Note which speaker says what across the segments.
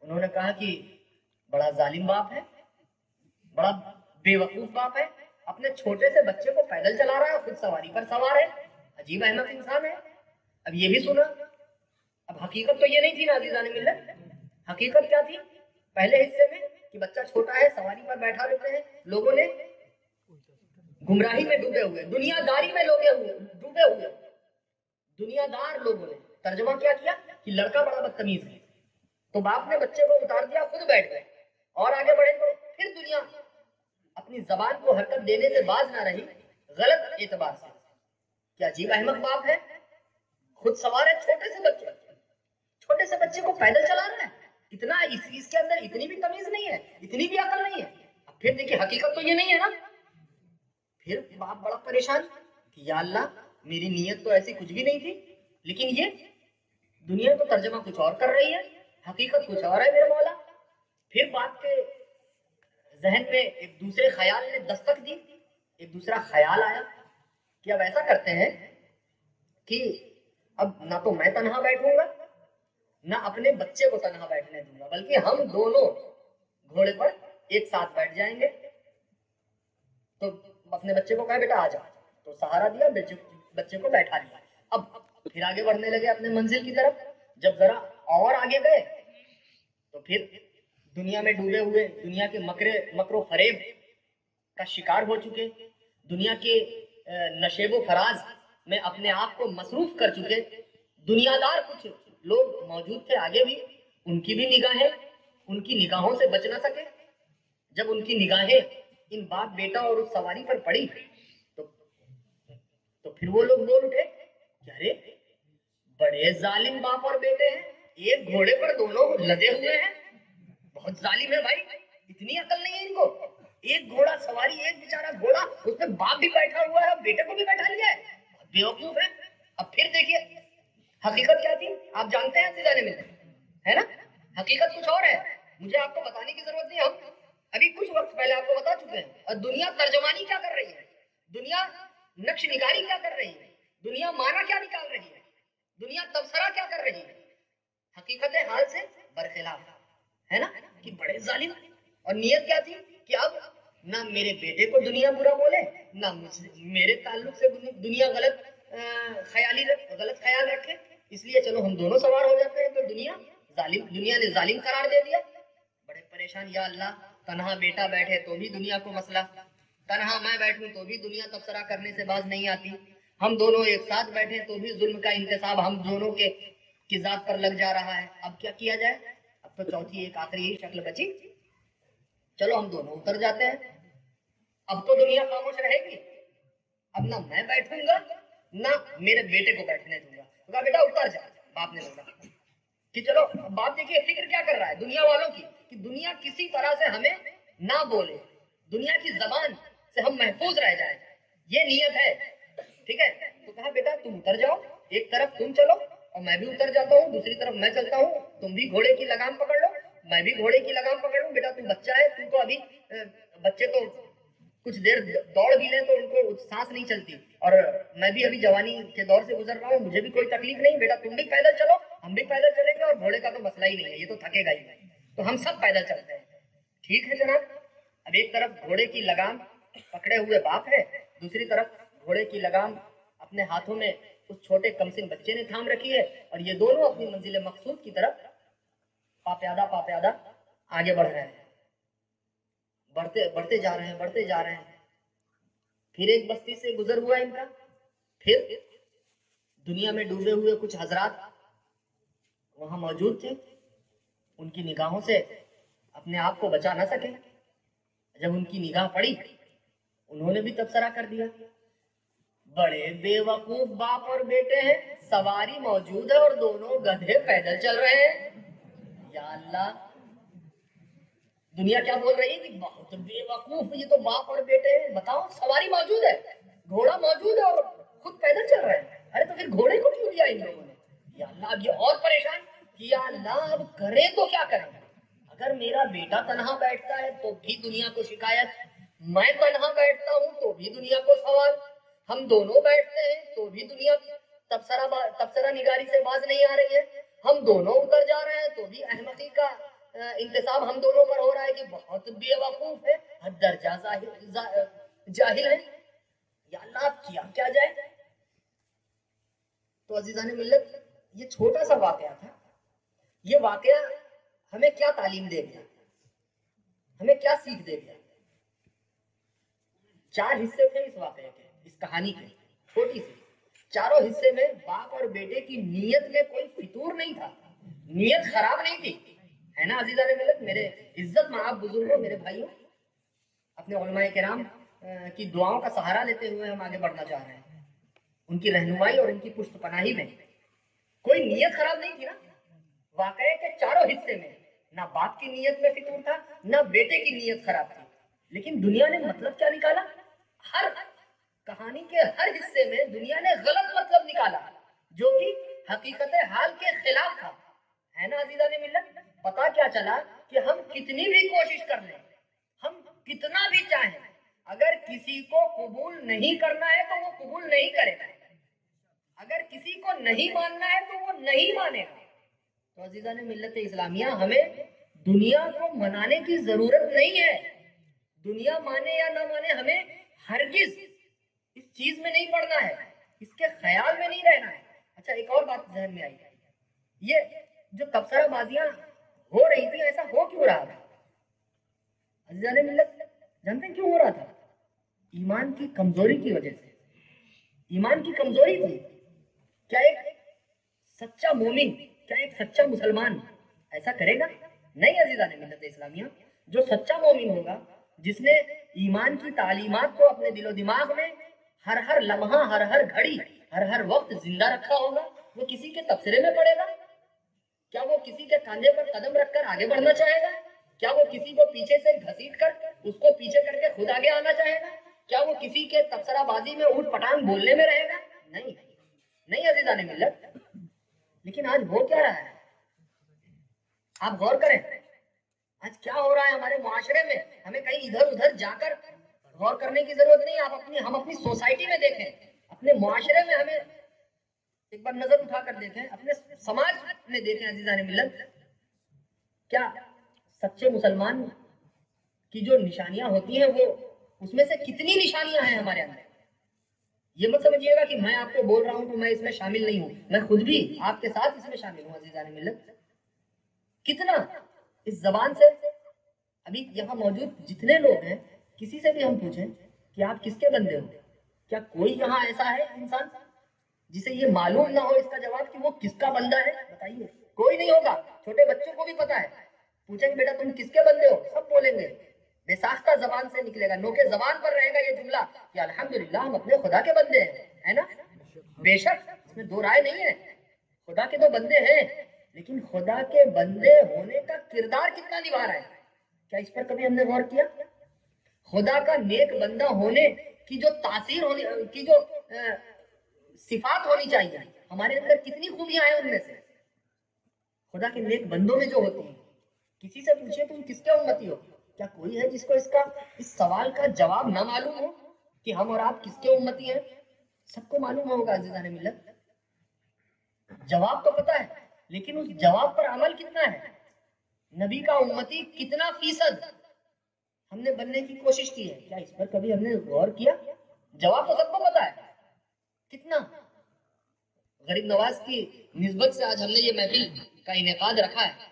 Speaker 1: انہوں نے کہا کہ بڑا ظالم باپ ہے، بڑا بیوقوف باپ ہے، اپنے چھوٹے سے بچے کو پیدل چلا رہا ہے، خود سواری پر سوار ہے، عجیب احمق انسان ہے۔ اب یہ بھی سنا۔ اب حقیقت تو یہ نہیں تھی نا عزیزان ملت، حقیقت کیا تھی پہلے حصے میں کہ بچہ چھوٹا ہے، سواری پر بیٹھا لیتے ہیں، لوگوں نے گمراہی میں ڈوبے ہوئے، دنیا داری میں ڈوبے ہوئے دنیا دار لوگوں نے ترجمہ کیا کیا کہ لڑکا بڑا بدتمیز ہے، تو باپ نے بچے کو اتار دیا، خود بیٹھ گئے، اور آگے بڑھے تو پھر دنیا اپنی زبان کو حرکت دینے سے باز نہ رہی غلط اعتبار سے۔ کیا عجیب احمق باپ ہے، خود سوار ہے، چھوٹے سے بچے کو پیدل چلا رہا ہے، اتنا اس کے اندر اتنی بھی تمیز نہیں ہے، اتنی بھی عقل نہیں ہے۔ اب پھر دیکھیے حقیقت تو یہ نہیں ہے نا۔ پھر باپ بڑا پریشان کہ یا اللہ میری نیت تو ایسی کچھ بھی نہیں تھی، لیکن یہ دنیا تو ترجمہ کچھ اور کر رہی ہے، حقیقت کچھ اور ہے میرے مولا۔ پھر باپ کے ذہن میں ایک دوسرے خیال نے دستک دی، ایک دوسرا خیال آیا کہ اب ایسا کرتے ہیں کہ اب نہ تو میں تنہا بیٹھوں گا نہ اپنے بچے کو تنہا بیٹھنے دوں گا، بلکہ ہم دونوں گھوڑے پر ایک ساتھ بیٹھ جائیں گے۔ تو اپنے بچے کو کہا بیٹا آ جا، تو سہارا دیا، بچے کو بیٹھا لیا۔ اب پھر آگے بڑھنے لگے اپنے منزل کی طرف۔ جب ذرا اور آگے گئے تو پھر دنیا میں ڈوبے ہوئے، دنیا کے مکر و فریب کا شکار ہو چکے، دنیا کے نشیب و فراز میں اپنے آپ کو مصروف کر چکے دنیا دار کچھ لوگ موجود تھے آگے بھی، ان کی بھی نگاہیں ان کی نگاہوں سے بچ نہ سکے۔ جب ان کی نگاہیں ان باپ بیٹا اور اس سواری پر پڑی تو پھر وہ لوگ بول اٹھے کہ ارے بڑے ظالم باپ اور بیٹے ہیں، ایک گھوڑے پر دونوں لدے ہوئے ہیں، بہت ظالم ہے بھائی، اتنی عقل نہیں ہے ان کو۔ ایک گھوڑا سواری، ایک بیچارہ گھوڑا، اس میں باپ بھی بیٹھا ہوا ہے، بیٹے کو بھی بیٹھا لیا ہے، بہت بیوقوف ہے۔ اب پھر دیکھیے حقیقت کیا تھی، آپ جانتے ہیں سجانے میں ہے نا، حقیقت کچھ اور ہے، مجھے آپ کو بتانے کی ضرورت نہیں، ہم ابھی کچھ وقت پہلے آپ کو بتا چکے ہیں۔ اور دنیا ترجمانی کیا کر رہی ہے، دنیا نقش نگاری کیا کر رہی ہے، دنیا معنی کیا نکال رہی ہے، دنیا تبصرہ کیا کر رہی ہے، حقیقت حال سے برخلاف ہے نا، کہ بڑے ظالم۔ اور نیت کیا تھی کہ اب نہ میرے بیٹے کو دنیا برا بولے، نہ میرے تعلق سے دنیا غلط خیال رکھے، اس لیے چلو ہم دونوں سوار ہو جاتے ہیں۔ تو دنیا نے ظالم قرار دے دیا۔ بڑے پریشان، یا اللہ تنہا بیٹا بیٹھے تو بھی دنیا کو مسئلہ، تنہا میں بیٹھوں تو بھی دنیا تبصرہ کرنے سے باز نہیں آتی، ہم دونوں ایک ساتھ بیٹھے تو بھی ظلم کا انتصاب ہم دونوں کی ذات پر لگ جا رہا ہے۔ اب کیا کیا جائے؟ اب تو چوتھی ایک آخری شکل بچی، چلو ہم دونوں اتر جاتے ہیں، اب تو دنیا خاموش رہے گی، اب نہ میں بیٹھوں گا نہ میرے بیٹے کو بیٹھنے دوں گا۔ تو کہا بیٹا اتر جا، باپ نے بولا کہ چلو باپ دیکھیے فکر کیا کر رہا ہے دنیا والوں کی، کہ دنیا کسی طرح سے ہمیں نہ بولے، دنیا کی زبان سے ہم محفوظ رہ جائیں، یہ نیت ہے، ٹھیک ہے۔ تو کہا بیٹا تم اتر جاؤ، ایک طرف تم چلو اور میں بھی اتر جاتا ہوں، دوسری طرف میں چلتا ہوں، تم بھی گھوڑے کی لگام پکڑ لو، میں بھی گھوڑے کی لگام پکڑ لوں، بیٹا تم بچہ ہے، تم کو ابھی بچے تو کچھ دیر دوڑ بھی لیں تو ان کو سانس نہیں چلتی، اور میں بھی ابھی جوانی کے دور سے گزر رہا ہوں، مجھے بھی کوئی تکلیف نہیں، بیٹا تم بھی پیدل چلو، ہم بھی پیدل چلیں گے، اور گھوڑے کا تو مسئلہ ہی نہیں ہے، یہ تو تھکے گا ہی نہیں، تو ہم سب پیدل چلتے ہیں۔ ٹھیک ہے جناب۔ اب ایک طرف گھوڑے کی لگام پکڑے ہوئے باپ ہے، دوسری طرف گھوڑے کی لگام اپنے ہاتھوں میں اس چھوٹے کمسن بچے نے تھام رکھی ہے، اور یہ دونوں اپنی منزل مقصود کی طرف پاپیادہ آگے بڑھ رہے ہیں، بڑھتے جا رہے ہیں۔ پھر ایک بستی سے گزر ہوا ان کا، پھر دنیا میں ڈوبے ہوئے کچھ حضرات وہاں موجود تھے، ان کی نگاہوں سے اپنے آپ کو بچا نہ سکے، جب ان کی نگاہ پڑی انہوں نے بھی تبصرہ کر دیا، بڑے بے وقوف باپ اور بیٹے ہیں، سواری موجود ہے اور دونوں گدھے پیدل چل رہے ہیں۔ یا اللہ، دنیا کیا بول رہی ہے کہ بہت بے وقوف، یہ تو باپ اور بیٹے ہیں، بتاؤ سواری موجود ہے، گھوڑا موجود ہے اور خود پیدل چل رہے ہیں، ارے تو پھر گھوڑے کو کیوں دیا ان لوگوں نے؟ یا اللہ، اب یہ اور پریشان کہ یا اللہ اب کریں تو کیا کریں، اگر میرا بیٹا تنہا بیٹھتا ہے تو بھی دنیا کو شکایت، میں تنہا بیٹھتا ہوں تو بھی دنیا کو سوال، ہم دونوں بیٹھتے ہیں تو بھی دنیا تبصرہ نگاری سے باز نہیں آ رہی ہے، ہم دونوں اتر جا رہے ہیں تو بھی احمقی کا انتصاب ہم دونوں پر ہو رہا ہے کہ بہت بے وقوف ہے، حد درجہ جاہل ہے، یا اللہ اب کیا کیا جائے؟ تو عزیزان ملت، یہ چھوٹا سا واقعہ تھا. یہ واقعہ ہمیں کیا تعلیم دے گیا، ہمیں کیا سیکھ دے گیا؟ 4 حصے تھے اس واقعے کے، اس کہانی کے، چھوٹی سی. چاروں حصے میں باپ اور بیٹے کی نیت میں کوئی فطور نہیں تھا، نیت خراب نہیں تھی، ہے نا عزیزان ملت؟ میرے عزت مآب بزرگوں، میرے بھائیوں، اپنے علماء کرام کی دعاؤں کا سہارا لیتے ہوئے ہم آگے بڑھنا چاہ رہے ہیں. ان کی رہنمائی اور ان کی پشت پناہی میں کوئی نیت خراب نہیں تھی نا. واقعے کے چاروں حصے میں نہ باپ کی نیت میں فطور تھا، نہ بیٹے کی نیت خراب تھی. لیکن دنیا نے مطلب کیا نکالا؟ ہر کہانی کے ہر حصے میں دنیا نے غلط مطلب نکالا جو کہ حقیقت حال کے خلاف تھا، ہے نا عزیزان ملت؟ پتا کیا چلا کہ ہم کتنی بھی کوشش کر لیں، ہم کتنا بھی چاہیں، اگر کسی کو قبول نہیں کرنا ہے تو وہ قبول نہیں کرے گا، اگر کسی کو نہیں ماننا ہے تو وہ نہیں مانے گا. تو عزیزان ملت اسلامیہ، ہمیں دنیا کو منانے کی ضرورت نہیں ہے. دنیا مانے یا نہ مانے، ہمیں ہرگز اس چیز میں نہیں پڑنا ہے، اس کے خیال میں نہیں رہنا ہے. اچھا، ایک اور بات ذہن میں آئی، یہ جو تبصرہ بازیاں ہو رہی تھی، ایسا ہو کیوں رہا تھا عزیزان ملت؟ جانتے ہیں کیوں ہو رہا تھا؟ ایمان کی کمزوری کی وجہ سے. ایمان کی کمزوری تھی. کیا ایک سچا مومن، کیا ایک سچا مسلمان ایسا کرے گا؟ نہیں عزیزان ملت اسلامیہ. جو سچا مومن ہوگا، جس نے ایمان کی تعلیمات کو اپنے دل و دماغ میں ہر لمحہ، ہر گھڑی، ہر وقت زندہ رکھا ہوگا، وہ کسی کے تبصرے میں پڑے گا؟ کیا وہ کسی کے کاندھے پر قدم رکھ کر آگے بڑھنا چاہے گا؟ کیا وہ کسی کو پیچھے سے گھسیٹ کر اس کو پیچھے کر کے خود آگے آنا چاہے گا؟ کیا وہ کسی کے تبصرہ بازی میں اوٹ پٹانگ بولنے میں رہے گا؟ نہیں، نہیں عزیزان ملت. لیکن آج ہو کیا رہا ہے؟ آپ غور کریں، آج کیا ہو رہا ہے ہمارے معاشرے میں؟ ہمیں کہیں ادھر ادھر جا کر غور کرنے کی ضرورت نہیں. آپ ہم اپنی سوسائٹی میں دیکھیں، اپنے معاشرے میں ہمیں ایک بار نظر اٹھا کر دیکھیں، اپنے سماج میں دیکھیں عزیزان ملت. کیا سچے مسلمان کی جو نشانیاں ہوتی ہیں، وہ اس میں سے کتنی نشانیاں ہیں ہمارے اندر؟ یہ مت سمجھیے گا کہ میں آپ کو بول رہا ہوں تو میں اس میں شامل نہیں ہوں، میں خود بھی آپ کے ساتھ اس میں شامل ہوں عزیزان ملت. کتنا اس زبان سے، ابھی یہاں موجود جتنے لوگ ہیں، کسی سے بھی ہم پوچھیں کہ آپ کس کے بندے ہو، کیا کوئی یہاں ایسا ہے انسان جسے یہ معلوم نہ ہو اس کا جواب کہ وہ کس کا بندہ ہے؟ بتائیے. کوئی نہیں ہوگا. چھوٹے بچوں کو بھی پتا ہے، پوچھیں کہ بیٹا تم کس کے بندے ہو، سب بولیں گے. بے ساختہ زبان سے نکلے گا، نوکے زبان پر رہے گا یہ جملہ کہ الحمدللہ ہم اپنے خدا کے بندے ہیں، ہے نا؟ بے شک اس میں دو رائے نہیں ہے، خدا کے تو بندے ہیں، لیکن خدا کے بندے ہونے کا کردار کتنا نبھا رہا ہے؟ کیا اس پر کبھی ہم نے غور کیا؟ خدا کا نیک بندہ ہونے کی جو تاثیر ہونی کی جو صفات ہونی چاہیے، ہمارے اندر کتنی خوبیاں ہیں؟ ان میں سے خدا کے نیک بندوں میں جو ہوتی ہیں، کسی سے پوچھے تم کس کے امتی ہو، کیا کوئی ہے جس کو اس سوال کا جواب نہ معلوم ہو کہ ہم اور آپ کس کے امتی ہیں؟ سب کو معلوم ہوگا عزیزان ملت. جواب تو پتا ہے، لیکن اس جواب پر عمل کتنا ہے؟ نبی کا امتی کتنا فیصد ہم نے بننے کی کوشش کی ہے؟ کیا اس پر کبھی ہم نے غور کیا؟ جواب تو سب کو پتا ہے، کتنا؟ غریب نواز کی نسبت سے آج ہم نے یہ محفل کا انعقاد رکھا ہے.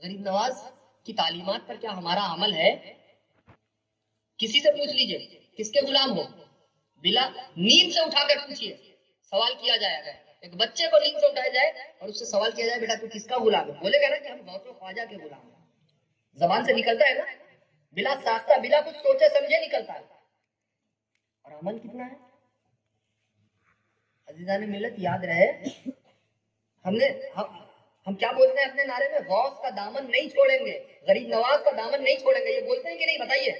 Speaker 1: غریب نواز کی تعلیمات پر کیا ہمارا عمل ہے؟ کسی سے پوچھ لیجئے کس کے غلام ہو، بلا نیند سے اٹھا کر پوچھئے، سوال کیا جائے گا. ایک بچے کو نیند سے اٹھایا جائے اور اس سے سوال کیا جائے بیٹا تو کس کا غلام ہے، بولے گا نا کہ ہم غوث و خواجہ کے غلام ہیں. زبان سے نکلتا ہے نا، بلا ساختہ، بلا کچھ سوچے سمجھے نکلتا ہے. اور عمل کتنا ہے عزیزان ملت؟ یاد رہے، ہم کیا بولتے ہیں اپنے نعرے میں؟ غوث کا دامن نہیں چھوڑیں گے، غریب نواز کا دامن نہیں چھوڑیں گے. یہ بولتے ہیں کہ نہیں؟ بتائیے.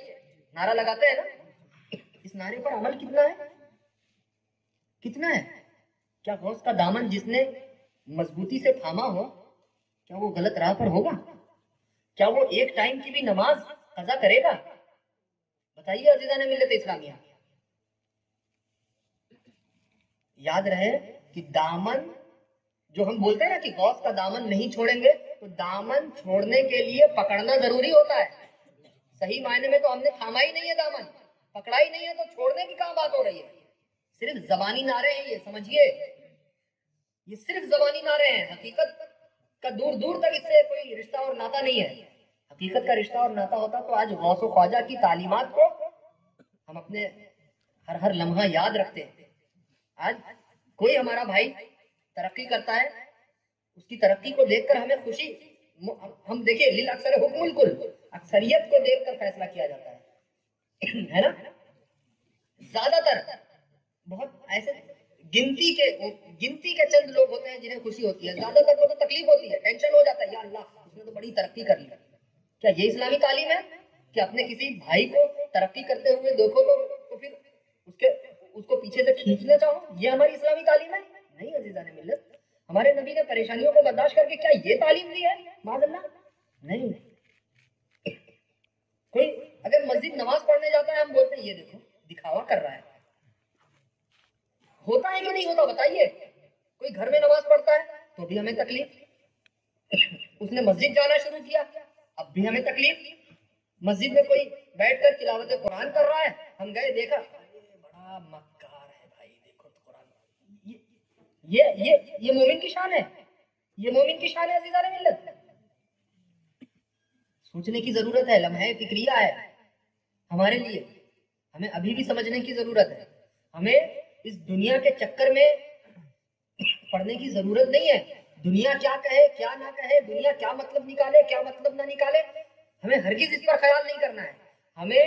Speaker 1: نعرہ لگاتے ہیں نا. اس نعرے پر عمل کتنا ہے؟ کتنا ہے؟ کیا غوث کا دامن جس نے مضبوطی سے تھاما ہو، کیا وہ غلط راہ پر ہوگا؟ کیا وہ ایک ٹائم کی بھی نماز قضا کرے گا؟ بتائیے عزیزان ملت اسلامیہ. یاد رہے کہ دامن جو ہم بولتے ہیں نا کہ غوث کا دامن نہیں چھوڑیں گے، تو تو دامن چھوڑنے کے لیے پکڑنا ضروری ہوتا ہے. صحیح معنی میں تو ہم نے تھاما ہی نہیں ہے دامن, پکڑا ہی نہیں ہے, تو چھوڑنے کی کہاں بات ہو رہی ہے؟ صرف زبانی نعرے ہیں یہ, سمجھیے, یہ صرف زبانی نعرے ہیں. حقیقت کا دور دور تک اس سے کوئی رشتہ اور ناتا نہیں ہے. حقیقت کا رشتہ اور ناتا ہوتا تو آج غوث و خواجہ کی تعلیمات کو ہم اپنے ہر لمحہ یاد رکھتے ہیں. آج کوئی ہمارا بھائی ترقی کرتا ہے, اس کی ترقی کو دیکھ کر ہمیں خوشی, ہم دیکھیں للأکثر حکم الکل, اکثریت کو دیکھ کر فیصلہ کیا جاتا ہے نا. زیادہ تر بہت ایسے گنتی کے چند لوگ ہوتے ہیں جنہیں خوشی ہوتی ہے, زیادہ تر کو تو تکلیف ہوتی ہے, ٹینشن ہو جاتا ہے, یا اللہ اس نے تو بڑی ترقی کر لی. کیا یہ اسلامی تعلیم ہے کہ اپنے کسی بھائی کو ترقی کرتے ہوئے دیکھو تو پھر اس کو پیچھے سے کھینچنا چاہو؟ یہ ہماری اسلامی تعلیم ہے؟ نہیں عزیزان ملت. ہمارے نبی نے پریشانیوں کو برداشت کر کے کیا یہ تعلیم دی ہے؟ معاذ اللہ نہیں. کوئی اگر مسجد نماز پڑھنے جاتا ہے, ہم بولتے ہیں یہ دیکھو دکھاوا کر رہا ہے. ہوتا ہے کہ نہیں ہوتا بتائیے؟ کوئی گھر میں نماز پڑھتا ہے تو بھی ہمیں تکلیف, اس نے مسجد جانا شروع کیا اب بھی ہمیں تکلیف. مسجد میں کوئی بیٹھ کر تلاوت قرآن کر رہا ہے, ہم گئے دیکھا بڑا مکار ہے بھائی, دیکھو تو قرآن. یہ مومن کی شان ہے, یہ مومن کی شان ہے عزیزان ملت. سوچنے کی ضرورت ہے, لمحہ فکریہ ہے ہمارے لیے. ہمیں ابھی بھی سمجھنے کی ضرورت ہے. ہمیں اس دنیا کے چکر میں پڑھنے کی ضرورت نہیں ہے. دنیا کیا کہے کیا نہ کہے, دنیا کیا مطلب نکالے کیا مطلب نہ نکالے, ہمیں ہرگز اس پر خیال نہیں کرنا ہے. ہمیں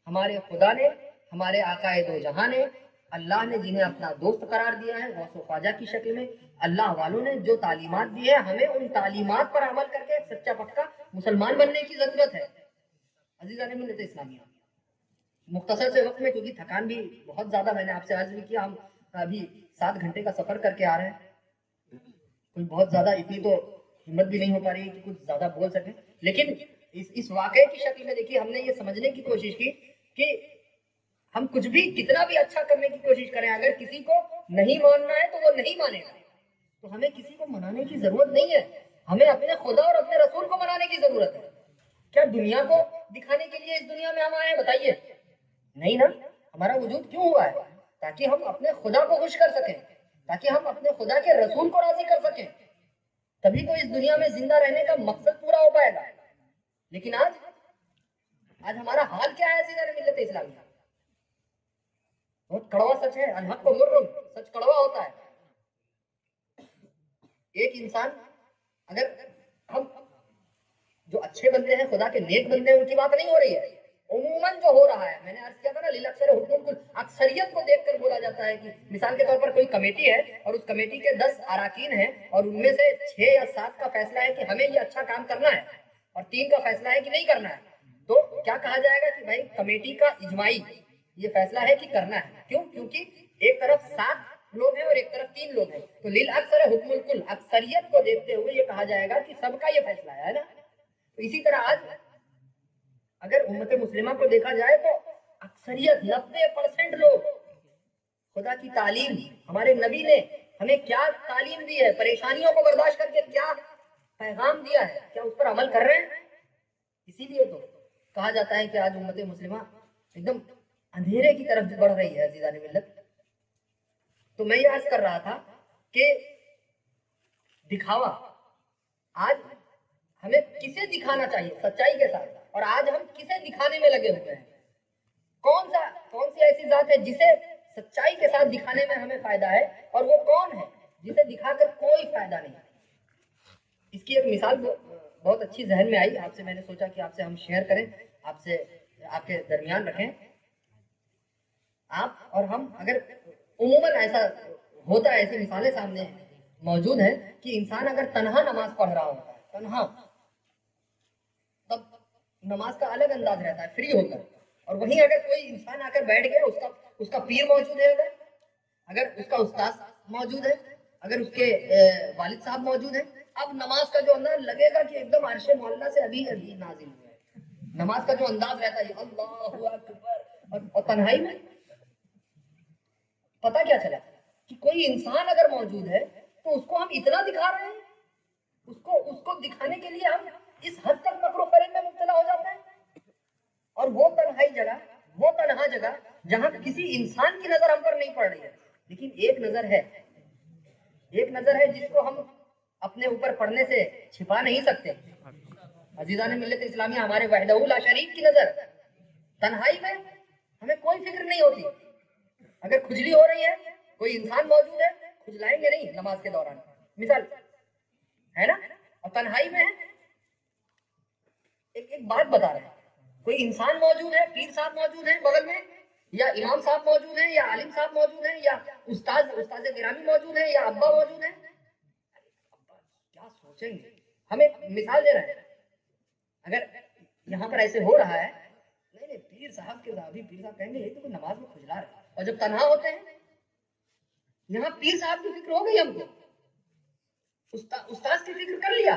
Speaker 1: ہمارے خدا نے, ہمارے آقا دو جہاں نے, اللہ نے جنہیں اپنا دوست قرار دیا ہے غوث و خواجہ کی شکل میں, اللہ والوں نے جو تعلیمات دی ہے, ہمیں ان تعلیمات پر عمل کر کے ایک سچا پکا مسلمان بننے کی ضرورت ہے. عزیزان ملت اسلامیہ, مختصر سے وقت میں, کیونکہ تھکان بھی بہت زیادہ, میں نے آپ سے عرض بھی کیا, ہم ابھی 7 گھنٹے کا سفر کر کے آ رہے ہیں. کوئی بہت زیادہ اتنی تو ہمت بھی نہیں ہو پا رہی کہ کچھ زیادہ بول سکیں, لیکن اس واقعے کی شکل میں دیکھیے ہم نے یہ سمجھنے کی کوشش کی کہ ہم کچھ بھی کتنا بھی اچھا کرنے کی کوشش کریں, اگر کسی کو نہیں ماننا ہے تو وہ نہیں مانے گا. تو ہمیں کسی کو منانے کی ضرورت نہیں ہے, ہمیں اپنے خدا اور اپنے رسول کو منانے کی ضرورت ہے. کیا دنیا کو دکھانے کے لیے اس دنیا میں ہم آئے ہیں بتائیے؟ نہیں نا. ہمارا وجود کیوں ہوا ہے؟ تاکہ ہم اپنے خدا کو خوش کر سکیں, تاکہ ہم اپنے خدا کے رسول کو راضی کر سکیں. تبھی تو اس دنیا میں زندہ رہنے کا مقصد پورا ہو پائے گا. لیکن آج ہمارا حال کیا ہے عزیزان ملت اسلامیہ؟ بہت کڑوا سچ ہے, الحق کو مر, سچ کڑوا ہوتا ہے. ایک انسان, اگر ہم جو اچھے بندے ہیں, خدا کے نیک بندے ہیں, ان کی بات نہیں ہو رہی ہے, عموماً جو ہو رہا ہے, میں نے عرض کیا تھا نا للأکثر حکم الکل, اکثریت کو دیکھ کر بولا جاتا ہے کہ مثال کے طور پر کوئی کمیٹی ہے اور اس کمیٹی کے 10 اراکین ہیں اور ان میں سے 6 یا 7 کا فیصلہ ہے کہ ہمیں یہ اچھا کام کرنا ہے اور 3 کا فیصلہ ہے کہ نہیں کرنا ہے. تو کیا کہا جائے گا کہ بھائی کمیٹی کا اجماعی یہ فیصلہ ہے کہ کرنا ہے. کیوں؟ کیونکہ ایک طرف 7 لوگ ہیں اور ایک طرف 3 لوگ ہیں, تو للأکثر حکم الکل, اکثریت کو دیکھتے ہوئے یہ کہا جائے گا کہ سب کا یہ فیصلہ ہے نا. تو اسی طرح آج اگر امت مسلمہ کو دیکھا جائے تو اکثریت 90% لوگ, خدا کی تعلیم, ہمارے نبی نے ہمیں کیا تعلیم دی ہے, پریشانیوں کو برداشت کر کے کیا پیغام دیا ہے, کیا اس پر عمل کر رہے ہیں؟ اسی لیے تو کہا جاتا ہے کہ آج امت مسلمہ ایک دم اندھیرے کی طرف بڑھ رہی ہے عزیزان ملت. تو میں یہ عرض کر رہا تھا کہ دکھاوا, آج ہمیں کسے دکھانا چاہیے سچائی کے ساتھ, اور آج ہم کسے دکھانے میں لگے ہوئے ہیں؟ کون سی ایسی ذات ہے جسے سچائی کے ساتھ دکھانے میں ہمیں فائدہ ہے, اور وہ کون ہے جسے دکھا کر کوئی فائدہ نہیں؟ اس کی ایک مثال بہت اچھی ذہن میں آئی, آپ سے میں نے سوچا کہ آپ سے ہم شیئر کریں, آپ کے درمیان رکھیں. آپ اور ہم اگر عموماً ایسا ہوتا ہے, ایسی مثالیں سامنے موجود ہیں کہ انسان اگر تنہا نماز پڑھ رہا ہوتا ہے, تنہا, تب نماز کا الگ انداز رہتا ہے فری ہو کر, اور وہیں اگر کوئی انسان آ کر بیٹھ گیا, اس کا پیر موجود ہے, اگر اس کا استاد موجود ہے, اگر اس کے والد صاحب موجود ہیں, اب نماز کا جو انداز لگے گا کہ ایک دم عرش معلیٰ سے ابھی نازل ہوا ہے. نماز کا جو انداز رہتا ہے اللہ اکبر, اور تنہائی میں پتہ کیا چلا کہ کوئی انسان اگر موجود ہے تو اس کو ہم اتنا دکھا رہے ہیں, اس کو دکھانے کے لیے ہم اس حد تک مکر و فریب میں مبتلا ہو جاتے ہیں. اور وہ تنہا جگہ جہاں کسی انسان کی نظر ہم پر نہیں پڑ رہی ہے، لیکن ایک نظر ہے جس کو ہم اپنے اوپر پڑنے سے چھپا نہیں سکتے. عزیزان ملت اسلامیہ، ہمارے وحدہ لا شریک کی نظر تنہائی میں ہمیں کوئی فکر نہیں ہوتی. اگر کھجلی ہو رہی ہے، کوئی انسان موجود ہے، کھجلائیں گے نہیں نماز کے دوران، مثال ہے نا. اور تنہائی میں ایک بات بتا رہے ہیں، کوئی انسان موجود ہے، پیر صاحب موجود ہیں بغل میں، یا امام صاحب موجود ہیں، یا عالم صاحب موجود ہیں، یا استاد گرامی موجود ہیں، یا ابا موجود ہیں. کیا سوچیں گے؟ ہم ایک مثال دے رہے ہیں. اگر یہاں پر ایسے ہو رہا ہے، نہیں پیر صاحب کے راوی پیر صاحب کہیں گے یہ تو کوئی نماز میں کھجلا رہا ہے. اور جب تنہا ہوتے ہیں، یہاں پیر صاحب کی فکر ہو گئی ہم کو، استاد کی فکر کر لیا.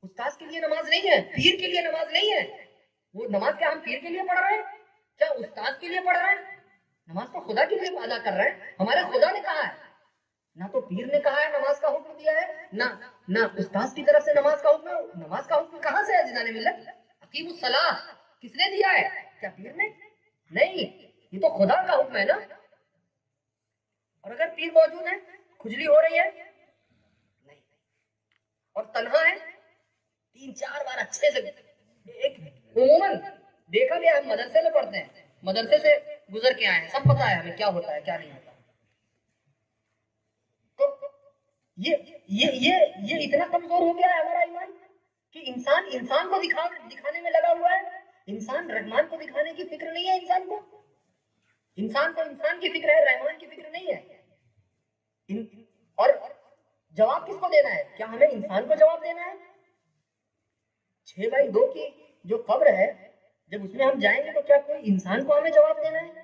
Speaker 1: استاد کے لیے نماز نہیں ہے، پیر کے لیے نماز نہیں ہے. وہ نماز کیا ہم پیر کے لیے پڑھ رہے ہیں؟ کیا استاد کے لیے پڑھ رہے ہیں؟ نماز تو خدا کے لیے ادا کر رہے ہیں. ہمارے خدا نے کہا ہے، نہ تو پیر نے کہا ہے نماز کا حکم دیا ہے، نہ استاد کی طرف سے نماز کا حکم ہے. نماز کا حکم کہاں سے ہے عزیزان ملت؟ اقیموا الصلاۃ کس نے دیا ہے؟ کیا پیر نے؟ نہیں، یہ تو خدا کا حکم ہے نا. اور اگر پیر موجود ہے، کھجلی ہو رہی ہے نہیں، اور تنہا ہے، 3-4 بار اچھے سے عموماً دیکھا گیا، ہم مدرسے میں پڑھتے ہیں، مدرسے سے گزر کے آئے ہیں، سب پتا ہے ہمیں کیا ہوتا ہے کیا نہیں ہوتا. تو یہ اتنا کمزور ہو گیا ہے ہمارا ایمان کہ انسان کو دکھانے میں لگا ہوا ہے. انسان رحمان کو دکھانے کی فکر نہیں ہے. انسان کو انسان کی فکر ہے، رحمان کی فکر نہیں ہے. اور جواب کس کو دینا ہے؟ کیا ہمیں انسان کو جواب دینا ہے؟ 6x2 کی جو قبر ہے، جب اس میں ہم جائیں گے تو کیا کوئی انسان کو ہمیں جواب دینا ہے؟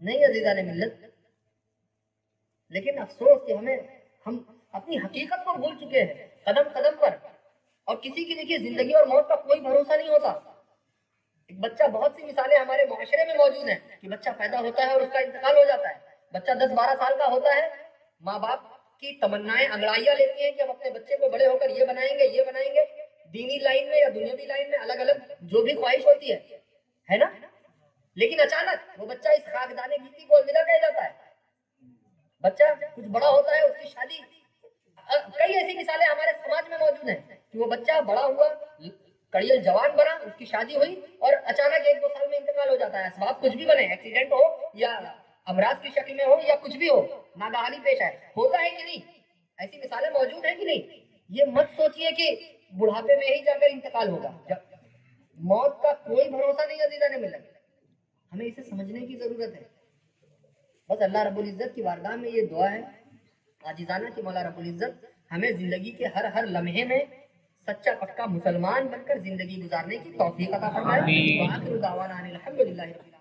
Speaker 1: نہیں عزیزان ملت. لیکن افسوس کہ ہم اپنی حقیقت کو بھول چکے ہیں قدم قدم پر. اور کسی کی دیکھیے زندگی اور موت کا کوئی بھروسہ نہیں ہوتا. ایک بچہ، بہت سی مثالیں ہمارے معاشرے میں موجود ہیں کہ بچہ پیدا ہوتا ہے اور اس کا انتقال ہو جاتا ہے. بچہ 10-12 سال کا ہوتا ہے، ماں باپ کی تمنائیں انگڑائیاں لیتی ہیں کہ ہم اپنے بچے کو بڑے ہو کر یہ بنائیں گے. دینی لائن میں یا دنیاوی لائن میں الگ الگ جو بھی خواہش ہوتی ہے نا. لیکن اچانک وہ بچہ اس خاکدان گیتی کو الوداع کہہ جاتا ہے. بچہ کچھ بڑا ہوتا ہے، اس کی شادی، کئی ایسی مثالیں ہمارے سماج میں موجود ہیں کہ وہ بچہ بڑا ہوا، کڑیل جوان بنا، اس کی شادی ہوئی اور اچانک 1-2 سال میں انتقال ہو جاتا ہے. اسباب کچھ بھی بنے، ایکسیڈنٹ ہو یا امراض کی شکل میں ہو یا کچھ بھی ہو، ناگہانی پیش آئے. ہوتا ہے کہ نہیں؟ ایسی مثالیں موجود ہیں کہ نہیں؟ یہ مت سوچئے کہ بڑھاپے میں ہی جا کر انتقال ہوگا. موت کا کوئی بھروسہ نہیں عزیزان ملت. ہمیں اسے سمجھنے کی ضرورت ہے. بس اللہ رب العزت کی بارگاہ میں یہ دعا ہے عاجزانہ کہ مولا رب العزت ہمیں زندگی کے ہر لمحے میں سچا پکا مسلمان بن کر زندگی گزارنے کی توفیق عطا فرمائے. وآخر دعوانا ان الحمدللہ رب العالمین.